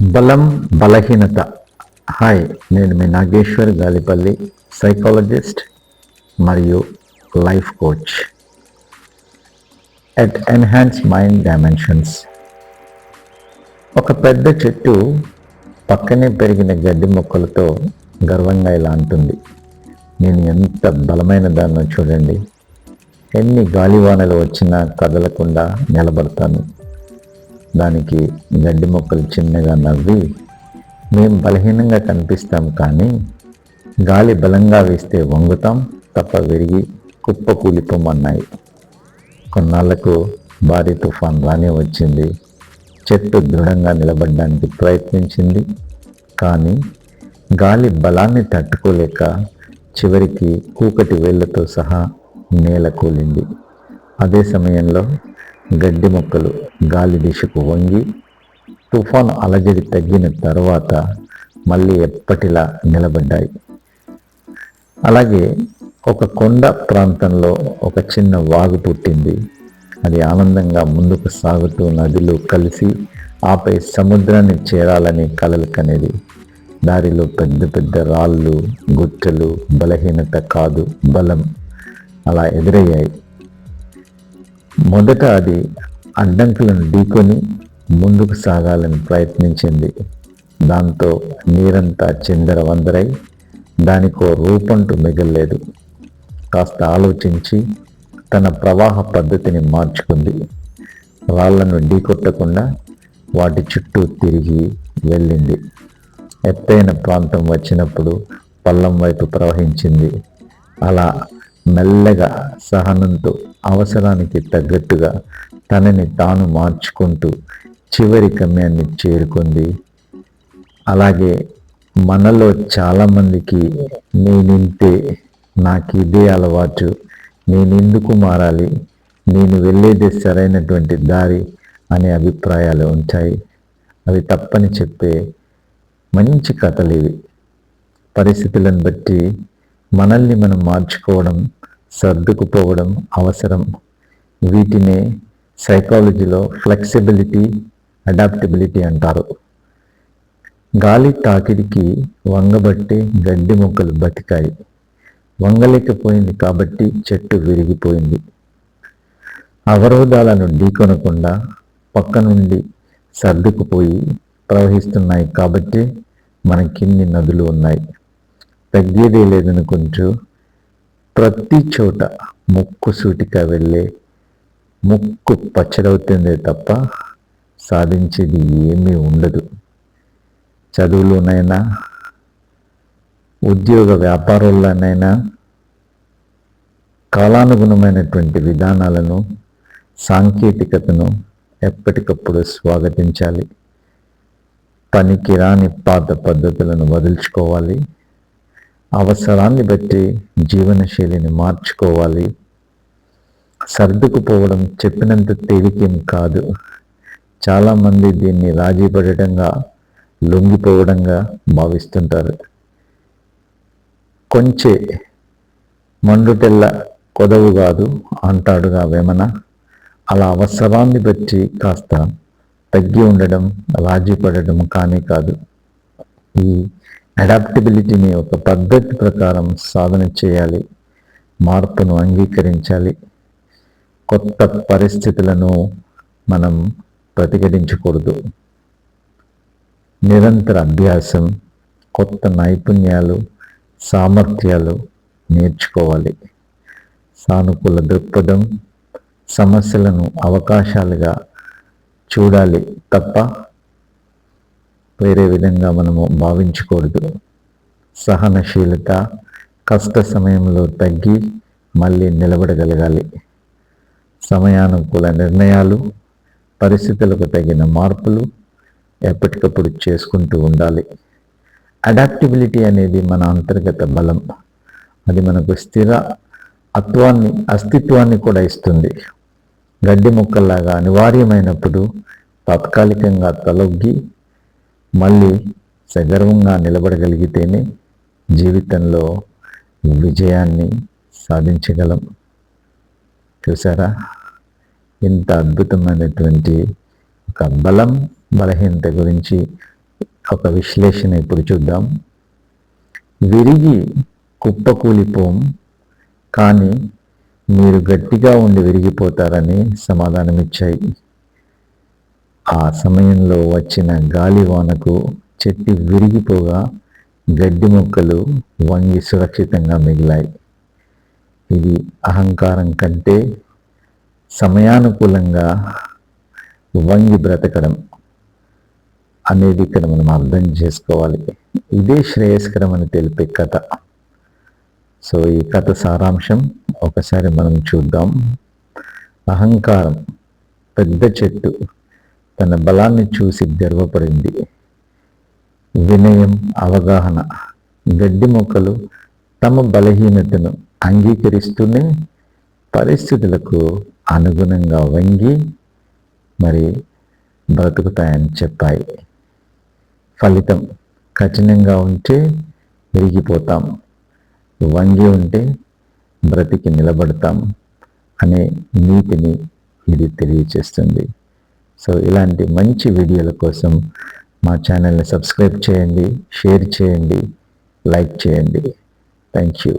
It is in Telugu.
బలం బలహీనత. హాయ్, నేను మీ నాగేశ్వర్ గాలిపల్లి, సైకాలజిస్ట్ మరియు life coach at enhance mind dimensions. ఒక పెద్ద చెట్టు పక్కనే పెరిగిన గడ్డి మొక్కలతో గర్వంగా ఇలా అంటుంది, నేను ఎంత బలమైన దాన్నో చూడండి, ఎన్ని గాలివానలు వచ్చినా కదలకుండా నిలబడతాను. దానికి గడ్డి మొక్కలు చిన్నగా నవ్వి, మేం బలహీనంగా కనిపిస్తాం, కానీ గాలి బలంగా వేస్తే వంగుతాం తప్ప విరిగి కుప్పకూలిపోమన్నాయి. కొన్నాళ్లకు భారీ తుఫాన్ రానే వచ్చింది. చెట్టు దృఢంగా నిలబడడానికి ప్రయత్నించింది, కానీ గాలి బలాన్ని తట్టుకోలేక చివరికి కూకటి వేళ్లతో సహా నేల కూలింది. అదే సమయంలో గడ్డి మొక్కలు గాలి దిశకు వంగి తుఫాను అలజడి తగ్గిన తర్వాత మళ్ళీ ఎప్పటిలా నిలబడ్డాయి. అలాగే ఒక కొండ ప్రాంతంలో ఒక చిన్న వాగు పుట్టింది. అది ఆనందంగా ముందుకు సాగుతూ నదులు కలిసి ఆపై సముద్రాన్ని చేరాలని కలలు కనేది. దారిలో పెద్ద పెద్ద రాళ్ళు, గుట్టలు బలహీనత కాదు, బలం అలా ఎదురయ్యాయి. మొదట అది అడ్డంకులను ఢీకొని ముందుకు సాగాలని ప్రయత్నించింది. దాంతో నీరంతా చిందరవందరై దానికో రూపంటూ మిగల్లేదు. కాస్త ఆలోచించి తన ప్రవాహ పద్ధతిని మార్చుకుంది. రాళ్లను ఢీకొట్టకుండా వాటి చుట్టూ తిరిగి వెళ్ళింది. ఎత్తైన ప్రాంతం వచ్చినప్పుడు పల్లం వైపు ప్రవహించింది. అలా మెల్లగా, సహనంతో, అవసరానికి తగ్గట్టుగా తనని తాను మార్చుకుంటూ చివరి గమ్యాన్ని చేరుకుంది. అలాగే మనలో చాలామందికి నేనింతే, నాకు ఇదే అలవాటు, నేనెందుకు మారాలి, నేను వెళ్ళేదే సరైనటువంటి దారి అనే అభిప్రాయాలు ఉంటాయి. అవి తప్పని చెప్పే మంచి కథలు ఇవి. పరిస్థితులను బట్టి మనల్ని మనం మార్చుకోవడం, సర్దుకుపోవడం అవసరం. వీటినే సైకాలజీలో ఫ్లెక్సిబిలిటీ, అడాప్టబిలిటీ అంటారు. గాలి తాకిడికి వంగబట్టే గడ్డి మొక్కలు బతికాయి. వంగలేకపోయింది కాబట్టి చెట్టు విరిగిపోయింది. అవరోధాలను ఢీకొనకుండా పక్క నుండి సర్దుకుపోయి ప్రవహిస్తున్నాయి కాబట్టి మనకిన్ని నదులు ఉన్నాయి. తగ్గేదే లేదనుకుంటూ ప్రతి చోట ముక్కుసూటిగా వెళ్ళే ముక్కు పచ్చడవుతుందే తప్ప సాధించేది ఏమీ ఉండదు. చదువులోనైనా, ఉద్యోగ వ్యాపారాల్లోనైనా కాలానుగుణమైనటువంటి విధానాలను, సాంకేతికతను ఎప్పటికప్పుడు స్వాగతించాలి. పనికిరాని పాత పద్ధతులను వదులుచుకోవాలి. అవసరాన్ని బట్టి జీవనశైలిని మార్చుకోవాలి. సర్దుకుపోవడం చెప్పినంత తేలికేం కాదు. చాలామంది దీన్ని రాజీ పడటంగా, లొంగిపోవడంగా భావిస్తుంటారు. కొంచె మండుటెల్ల కొదవు కాదు అంటాడుగా వేమన. అలా అవసరాన్ని బట్టి కాస్త తగ్గి ఉండడం రాజీ పడడం కానీ కాదు. ఈ అడాప్టబిలిటీని ఒక పద్ధతి ప్రకారం సాధన చేయాలి. మార్పును అంగీకరించాలి. కొత్త పరిస్థితులను మనం ప్రతిఘటించకూడదు. నిరంతర అభ్యాసం, కొత్త నైపుణ్యాలు, సామర్థ్యాలు నేర్చుకోవాలి. సానుకూల దృక్పథం, సమస్యలను అవకాశాలుగా చూడాలి తప్ప వేరే విధంగా మనము భావించకూడదు. సహనశీలత, కష్ట సమయంలో తగ్గి మళ్ళీ నిలబడగలగాలి. సమయానుకూల నిర్ణయాలు, పరిస్థితులకు తగిన మార్పులు ఎప్పటికప్పుడు చేసుకుంటూ ఉండాలి. అడాప్టబిలిటీ అనేది మన అంతర్గత బలం. అది మనకు స్థిర అస్తిత్వాన్ని కూడా ఇస్తుంది. గడ్డి మొక్కల్లాగా అనివార్యమైనప్పుడు తాత్కాలికంగా తలొగ్గి మళ్ళీ సగర్వంగా నిలబడగలిగితేనే జీవితంలో విజయాన్ని సాధించగలం. చూసారా, ఇంత అద్భుతమైనటువంటి ఒక బలం, బలహీనత గురించి ఒక విశ్లేషణ ఇప్పుడు చూద్దాం. విరిగి కుప్పకూలిపోం, కానీ మీరు గట్టిగా ఉండి విరిగిపోతారని సమాధానమిచ్చాయి. ఆ సమయంలో వచ్చిన గాలివానకు చెట్టు విరిగిపోగా గడ్డి మొక్కలు వంగి సురక్షితంగా మిగిలాయి. ఇది అహంకారం కంటే సమయానుకూలంగా వంగి బ్రతకడం అనేది ఇక్కడ మనం అర్థం చేసుకోవాలి. ఇదే శ్రేయస్కరం అని తెలిపే కథ. సో ఈ కథ సారాంశం ఒకసారి మనం చూద్దాం. అహంకారం, పెద్ద చెట్టు తన బలాన్ని చూసి గర్వపడింది. వినయం, అవగాహన, గడ్డి మొక్కలు తమ బలహీనతను అంగీకరిస్తూనే పరిస్థితులకు అనుగుణంగా వంగి మరి బ్రతుకుతాయని చెప్పాయి. ఫలితం కఠినంగా ఉంటే విరిగిపోతాం, వంగి ఉంటే బ్రతికి నిలబడతాం అనే నీతిని ఇది తెలియచేస్తుంది. సో ఇలాంటి మంచి వీడియోల కోసం మా ఛానల్ని సబ్స్క్రైబ్ చేయండి, షేర్ చేయండి, లైక్ చేయండి. Thank you.